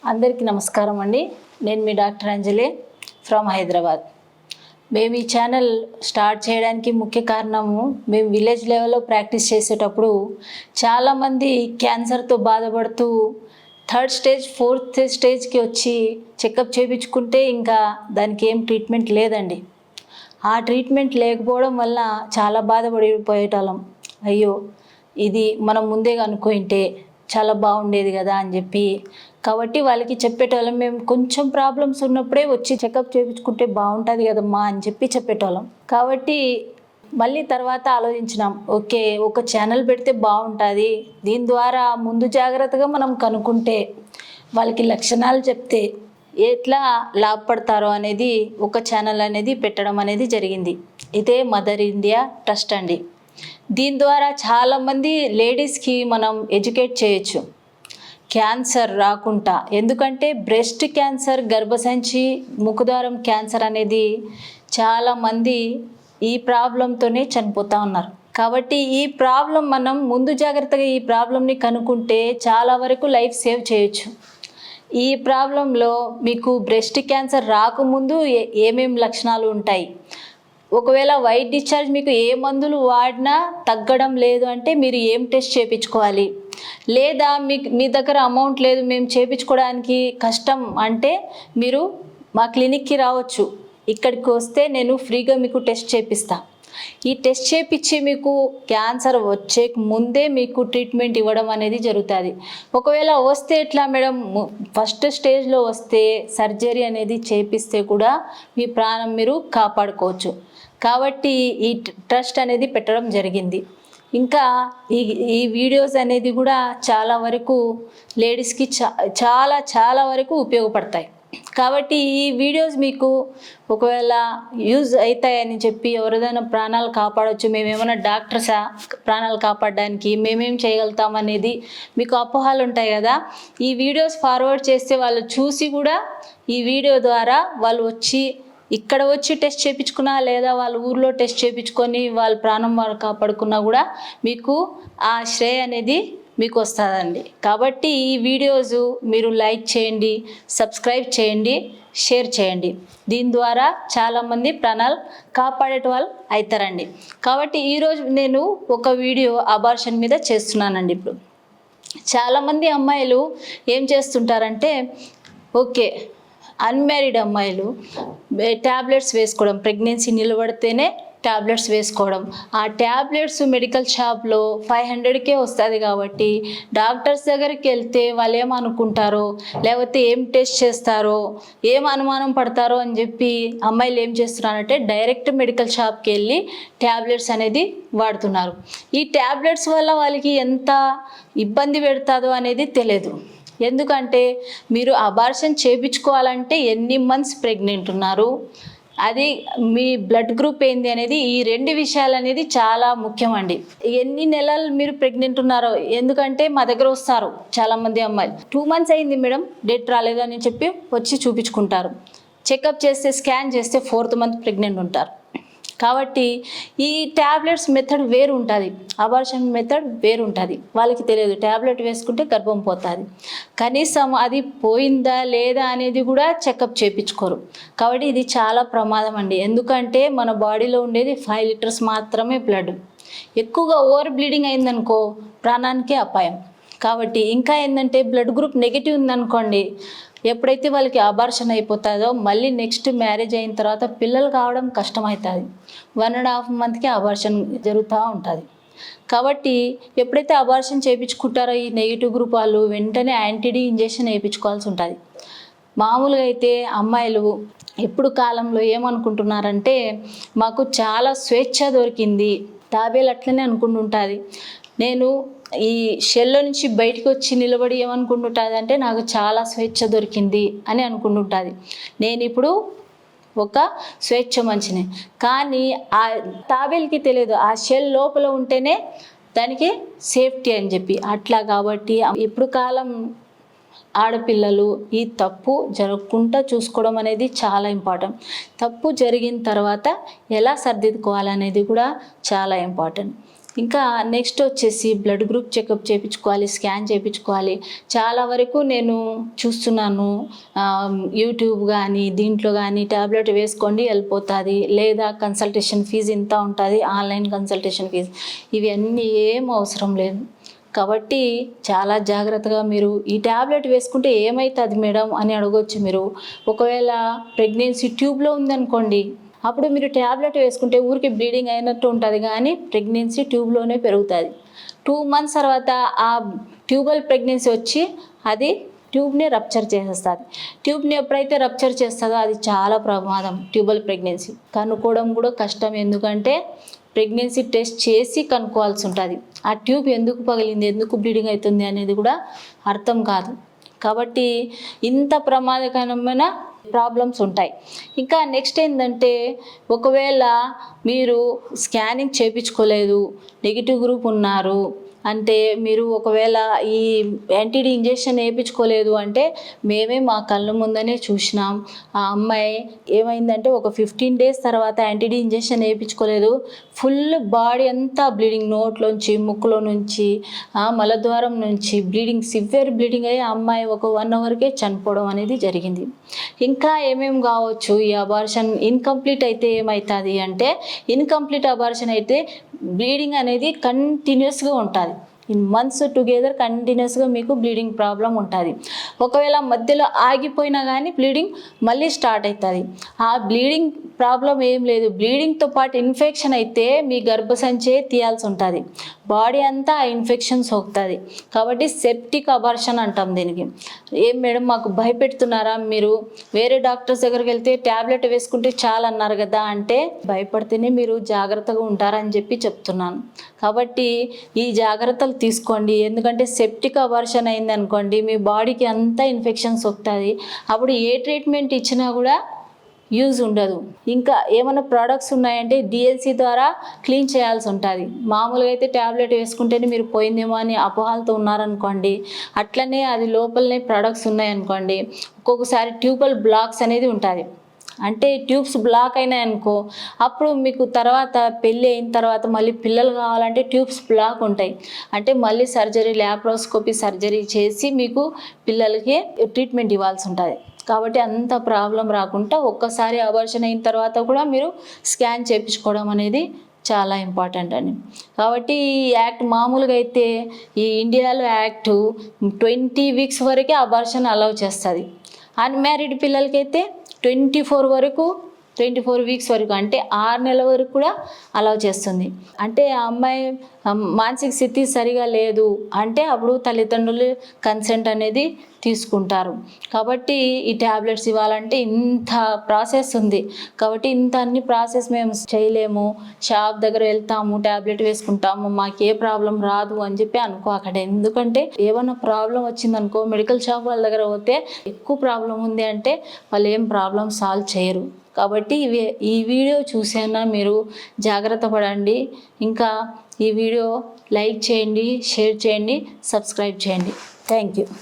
అందరికీ నమస్కారం అండి. నేను మీ డాక్టర్ అంజలి ఫ్రమ్ హైదరాబాద్. మేము ఈ ఛానల్ స్టార్ట్ చేయడానికి ముఖ్య కారణము, మేము విలేజ్ లెవెల్లో ప్రాక్టీస్ చేసేటప్పుడు చాలామంది క్యాన్సర్తో బాధపడుతూ థర్డ్ స్టేజ్ ఫోర్త్ స్టేజ్కి వచ్చి చెకప్ చేయించుకుంటే ఇంకా దానికి ఏం ట్రీట్మెంట్ లేదండి. ఆ ట్రీట్మెంట్ లేకపోవడం వల్ల చాలా బాధపడిపోయేటోళ్ళం. అయ్యో, ఇది మనం ముందే కనుక్కుంటే చాలా బాగుండేది కదా అని చెప్పి, కాబట్టి వాళ్ళకి చెప్పేటోళ్ళం. మేము కొంచెం ప్రాబ్లమ్స్ ఉన్నప్పుడే వచ్చి చెకప్ చేయించుకుంటే బాగుంటుంది కదమ్మా అని చెప్పి చెప్పేటోళ్ళం. కాబట్టి మళ్ళీ తర్వాత ఆలోచించినాం, ఓకే ఒక ఛానల్ పెడితే బాగుంటుంది, దీని ద్వారా ముందు జాగ్రత్తగా మనం కనుక్కుంటే వాళ్ళకి లక్షణాలు చెప్తే ఎట్లా లాభపడతారో అనేది ఒక ఛానల్ అనేది పెట్టడం అనేది జరిగింది. ఇదే మదర్ ఇండియా ట్రస్ట్ అండి. దీని ద్వారా చాలామంది లేడీస్కి మనం ఎడ్యుకేట్ చేయొచ్చు క్యాన్సర్ రాకుండా. ఎందుకంటే బ్రెస్ట్ క్యాన్సర్, గర్భసంచి, ముఖద్వారం క్యాన్సర్ అనేది చాలామంది ఈ ప్రాబ్లంతోనే చనిపోతూ ఉన్నారు. కాబట్టి ఈ ప్రాబ్లం మనం ముందు జాగ్రత్తగా ఈ ప్రాబ్లంని కనుక్కుంటే చాలా వరకు లైఫ్ సేవ్ చేయొచ్చు. ఈ ప్రాబ్లంలో మీకు బ్రెస్ట్ క్యాన్సర్ రాకముందు ఏమేమి లక్షణాలు ఉంటాయి, ఒకవేళ వైట్ డిశ్చార్జ్ మీకు ఏ మందులు వాడినా తగ్గడం లేదు అంటే మీరు ఏం టెస్ట్ చేయించుకోవాలి, లేదా మీ దగ్గర అమౌంట్ లేదు మేము చేయించుకోవడానికి కష్టం అంటే మీరు మా క్లినిక్కి రావచ్చు. ఇక్కడికి వస్తే నేను ఫ్రీగా మీకు టెస్ట్ చేపిస్తాను. ఈ టెస్ట్ చేపించి మీకు క్యాన్సర్ వచ్చే ముందే మీకు ట్రీట్మెంట్ ఇవ్వడం అనేది జరుగుతుంది. ఒకవేళ వస్తే ఎట్లా మేడం, ఫస్ట్ స్టేజ్లో వస్తే సర్జరీ అనేది చేపిస్తే కూడా మీ ప్రాణం మీరు కాపాడుకోవచ్చు. కాబట్టి ఈ ట్రస్ట్ అనేది పెట్టడం జరిగింది. ఇంకా ఈ వీడియోస్ అనేది కూడా చాలా వరకు లేడీస్కి చాలా వరకు ఉపయోగపడతాయి. కాబట్టి ఈ వీడియోస్ మీకు ఒకవేళ యూజ్ అవుతాయని చెప్పి ఎవరిదైనా ప్రాణాలు కాపాడవచ్చు, మేమేమైనా డాక్టర్సా ప్రాణాలు కాపాడడానికి, మేమేం చేయగలుగుతాం అనేది మీకు అపోహలు ఉంటాయి కదా. ఈ వీడియోస్ ఫార్వర్డ్ చేస్తే వాళ్ళు చూసి కూడా ఈ వీడియో ద్వారా వాళ్ళు వచ్చి ఇక్కడ వచ్చి టెస్ట్ చేయించుకున్నా, లేదా వాళ్ళ ఊర్లో టెస్ట్ చేయించుకొని వాళ్ళ ప్రాణం వాళ్ళు కాపాడుకున్నా కూడా మీకు ఆ శ్రేయ అనేది మీకు వస్తుందండి. కాబట్టి ఈ వీడియోస్ మీరు లైక్ చేయండి, సబ్స్క్రైబ్ చేయండి, షేర్ చేయండి. దీని ద్వారా చాలామంది ప్రాణాలు కాపాడేట వాళ్ళు అవుతారండి. కాబట్టి ఈరోజు నేను ఒక వీడియో అబార్షన్ మీద చేస్తున్నానండి. ఇప్పుడు చాలామంది అమ్మాయిలు ఏం చేస్తుంటారంటే, ఓకే అన్మ్యారీడ్ అమ్మాయిలు ట్యాబ్లెట్స్ వేసుకోవడం, ప్రెగ్నెన్సీ నిలబడితేనే ట్యాబ్లెట్స్ వేసుకోవడం. ఆ ట్యాబ్లెట్స్ మెడికల్ షాప్లో 500కే వస్తుంది. కాబట్టి డాక్టర్స్ దగ్గరికి వెళ్తే వాళ్ళు ఏమనుకుంటారో, లేకపోతే ఏం టెస్ట్ చేస్తారో, ఏం అనుమానం పడతారో అని చెప్పి అమ్మాయిలు ఏం చేస్తున్నారంటే డైరెక్ట్ మెడికల్ షాప్కి వెళ్ళి ట్యాబ్లెట్స్ అనేది వాడుతున్నారు. ఈ ట్యాబ్లెట్స్ వల్ల వాళ్ళకి ఎంత ఇబ్బంది పెడతాదో అనేది తెలియదు. ఎందుకంటే మీరు అబార్షన్ చేయించుకోవాలంటే ఎన్ని మంత్స్ ప్రెగ్నెంట్ ఉన్నారు, అది మీ బ్లడ్ గ్రూప్ ఏంది అనేది, ఈ రెండు విషయాలు అనేది చాలా ముఖ్యం అండి. ఎన్ని నెలలు మీరు ప్రెగ్నెంట్ ఉన్నారో, ఎందుకంటే మా దగ్గర వస్తారు చాలామంది అమ్మాయిలు 2 months అయింది మేడం, డేట్ రాలేదు అని చెప్పి వచ్చి చూపించుకుంటారు. చెకప్ చేస్తే, స్కాన్ చేస్తే 4th month ప్రెగ్నెంట్ ఉంటారు. కాబట్టి ఈ ట్యాబ్లెట్స్ మెథడ్ వేరు ఉంటుంది, అబార్షన్ మెథడ్ వేరు ఉంటుంది. వాళ్ళకి తెలియదు ట్యాబ్లెట్ వేసుకుంటే గర్భం పోతుంది, కనీసం అది పోయిందా లేదా అనేది కూడా చెకప్ చేయించుకోరు. కాబట్టి ఇది చాలా ప్రమాదం అండి. ఎందుకంటే మన బాడీలో ఉండేది 5 liters మాత్రమే బ్లడ్. ఎక్కువగా ఓవర్ బ్లీడింగ్ అయిందనుకో ప్రాణానికే అపాయం. కాబట్టి ఇంకా ఏంటంటే బ్లడ్ గ్రూప్ నెగిటివ్ ఉందనుకోండి, ఎప్పుడైతే వాళ్ళకి అబార్షన్ అయిపోతుందో మళ్ళీ నెక్స్ట్ మ్యారేజ్ అయిన తర్వాత పిల్లలు కావడం కష్టమవుతుంది. 1.5 monthకే అబార్షన్ జరుగుతూ ఉంటుంది. కాబట్టి ఎప్పుడైతే అబార్షన్ చేయించుకుంటారో ఈ నెగిటివ్ గ్రూప్ వాళ్ళు వెంటనే యాంటీడీ ఇంజెక్షన్ వేయించుకోవాల్సి ఉంటుంది. మామూలుగా అయితే అమ్మాయిలు ఎప్పుడు కాలంలో ఏమనుకుంటున్నారంటే, మాకు చాలా స్వేచ్ఛ దొరికింది, తాబేలు అట్లనే అనుకుంటుంటుంది. నేను ఈ షెల్లో నుంచి బయటకు వచ్చి నిలబడి ఏమనుకుంటుంటుంది అంటే, నాకు చాలా స్వేచ్ఛ దొరికింది అని అనుకుంటుంటుంది. నేను ఇప్పుడు ఒక స్వేచ్ఛ మంచిని. కానీ ఆ తాబేలుకి తెలియదు ఆ షెల్ లోపల ఉంటేనే దానికి సేఫ్టీ అని చెప్పి. అట్లా కాబట్టి ఇప్పుడు కాలం ఆడపిల్లలు ఈ తప్పు జరగకుండా చూసుకోవడం అనేది చాలా ఇంపార్టెంట్. తప్పు జరిగిన తర్వాత ఎలా సర్దిద్దుకోవాలనేది కూడా చాలా ఇంపార్టెంట్. ఇంకా నెక్స్ట్ వచ్చేసి బ్లడ్ గ్రూప్ చెకప్ చేయించుకోవాలి, స్కాన్ చేయించుకోవాలి. చాలా వరకు నేను చూస్తున్నాను యూట్యూబ్ కానీ దీంట్లో కానీ ట్యాబ్లెట్ వేసుకోండి వెళ్ళిపోతుంది, లేదా కన్సల్టేషన్ ఫీజు ఇంత ఉంటుంది, ఆన్లైన్ కన్సల్టేషన్ ఫీజు, ఇవన్నీ ఏం అవసరం లేదు. కాబట్టి చాలా జాగ్రత్తగా మీరు ఈ ట్యాబ్లెట్ వేసుకుంటే ఏమవుతుంది మేడం అని అడగొచ్చు మీరు. ఒకవేళ ప్రెగ్నెన్సీ ట్యూబ్లో ఉందనుకోండి, అప్పుడు మీరు ట్యాబ్లెట్ వేసుకుంటే ఊరికి బ్లీడింగ్ అయినట్టు ఉంటుంది, కానీ ప్రెగ్నెన్సీ ట్యూబ్లోనే పెరుగుతుంది. 2 months తర్వాత ఆ ట్యూబల్ ప్రెగ్నెన్సీ వచ్చి అది ట్యూబ్ని రప్చర్ చేసేస్తుంది. ట్యూబ్ని ఎప్పుడైతే రప్చర్ చేస్తుందో అది చాలా ప్రమాదం. ట్యూబల్ ప్రెగ్నెన్సీ కనుక్కోవడం కూడా కష్టం, ఎందుకంటే ప్రెగ్నెన్సీ టెస్ట్ చేసి కనుక్కోవాల్సి ఉంటుంది. ఆ ట్యూబ్ ఎందుకు పగిలింది, ఎందుకు బ్లీడింగ్ అవుతుంది అనేది కూడా అర్థం కాదు. కాబట్టి ఇంత ప్రమాదకరమైన ప్రాబ్లమ్స్ ఉంటాయి. ఇంకా నెక్స్ట్ ఏంటంటే, ఒకవేళ మీరు స్కానింగ్ చేయించుకోలేదు, నెగిటివ్ గ్రూప్ ఉన్నారు అంటే, మీరు ఒకవేళ ఈ యాంటీడీ ఇంజెక్షన్ వేయించుకోలేదు అంటే, మేమే మా కళ్ళ ముందనే చూసినాం. ఆ అమ్మాయి ఏమైందంటే ఒక 15 days తర్వాత యాంటీడీ ఇంజెక్షన్ వేయించుకోలేదు, ఫుల్ బాడీ అంతా బ్లీడింగ్, నోట్లోంచి ముక్కులో నుంచి మలద్వారం నుంచి బ్లీడింగ్, సివియర్ బ్లీడింగ్ అయ్యి ఆ అమ్మాయి ఒక 1 hourకే చనిపోవడం అనేది జరిగింది. ఇంకా ఏమేమి కావచ్చు, ఈ అబార్షన్ ఇన్కంప్లీట్ అయితే ఏమవుతుంది అంటే, ఇన్కంప్లీట్ అబార్షన్ అయితే బ్లీడింగ్ అనేది కంటిన్యూస్గా ఉంటుంది. ఇన్ మంత్స్ టుగెదర్ కంటిన్యూస్గా మీకు బ్లీడింగ్ ప్రాబ్లం ఉంటుంది. ఒకవేళ మధ్యలో ఆగిపోయినా కానీ బ్లీడింగ్ మళ్ళీ స్టార్ట్ అవుతుంది. ఆ బ్లీడింగ్ ప్రాబ్లం ఏం లేదు, బ్లీడింగ్తో పాటు ఇన్ఫెక్షన్ అయితే మీ గర్భసంచే తీయాల్సి ఉంటుంది. బాడీ అంతా ఆ ఇన్ఫెక్షన్ సోకుతుంది. కాబట్టి సెప్టిక్ అబార్షన్ అంటాం దీనికి. ఏం మేడం మాకు భయపెడుతున్నారా, మీరు వేరే డాక్టర్స్ దగ్గరికి వెళ్తే ట్యాబ్లెట్ వేసుకుంటే చాలా అన్నారు కదా అంటే, భయపడితేనే మీరు జాగ్రత్తగా ఉంటారని చెప్పి చెప్తున్నాను. కాబట్టి ఈ జాగ్రత్తలు తీసుకోండి. ఎందుకంటే సెప్టిక్ అబార్షన్ అయింది అనుకోండి, మీ బాడీకి అంతా ఇన్ఫెక్షన్ సోకుతుంది. అప్పుడు ఏ ట్రీట్మెంట్ ఇచ్చినా కూడా యూజ్ ఉండదు. ఇంకా ఏమైనా ప్రోడక్ట్స్ ఉన్నాయంటే డిఎల్సి ద్వారా క్లీన్ చేయాల్సి ఉంటుంది. మామూలుగా అయితే ట్యాబ్లెట్ వేసుకుంటేనే మీరు పోయిందేమో అని అపోహలతో ఉన్నారనుకోండి, అట్లనే అది లోపలనే ప్రోడక్ట్స్ ఉన్నాయనుకోండి, ఒక్కొక్కసారి ట్యూబల్ బ్లాక్స్ అనేది ఉంటుంది. అంటే ట్యూబ్స్ బ్లాక్ అయినాయి అనుకో, అప్పుడు మీకు తర్వాత పెళ్ళి అయిన తర్వాత మళ్ళీ పిల్లలు కావాలంటే ట్యూబ్స్ బ్లాక్ ఉంటాయి. అంటే మళ్ళీ సర్జరీ, ల్యాప్రోస్కోపీ సర్జరీ చేసి మీకు పిల్లలకి ట్రీట్మెంట్ ఇవ్వాల్సి ఉంటుంది. కాబట్టి అంత ప్రాబ్లం రాకుండా ఒక్కసారి అబార్షన్ అయిన తర్వాత కూడా మీరు స్కాన్ చేయించుకోవడం అనేది చాలా ఇంపార్టెంట్ అని. కాబట్టి ఈ యాక్ట్ మామూలుగా అయితే ఈ ఇండియాలో యాక్ట్ 20 weeks వరకే అబార్షన్ అలౌ చేస్తుంది. అన్మ్యారీడ్ పిల్లలకైతే 24 weeks వరకు అంటే 6 నెలల వరకు కూడా అలౌ చేస్తుంది. అంటే ఆ అమ్మాయి మానసిక స్థితి సరిగా లేదు అంటే అప్పుడు తల్లిదండ్రులు కన్సెంట్ అనేది తీసుకుంటారు. కాబట్టి ఈ ట్యాబ్లెట్స్ ఇవ్వాలంటే ఇంత ప్రాసెస్ ఉంది. కాబట్టి ఇంత అన్ని ప్రాసెస్ మేము చేయలేము, షాప్ దగ్గర వెళ్తాము, ట్యాబ్లెట్ వేసుకుంటాము, మాకు ఏ ప్రాబ్లం రాదు అని చెప్పి అనుకో అక్కడ. ఎందుకంటే ఏమైనా ప్రాబ్లం వచ్చిందనుకో, మెడికల్ షాప్ వాళ్ళ దగ్గర పోతే ఎక్కువ ప్రాబ్లం ఉంది అంటే వాళ్ళు ఏం ప్రాబ్లం సాల్వ్ చేయరు. కాబట్టి ఈ వీడియో చూసానా మీరు జాగ్రత్త పడండి. ఇంకా ఈ వీడియో లైక్ చేయండి, షేర్ చేయండి, సబ్స్క్రైబ్ చేయండి. Thank you.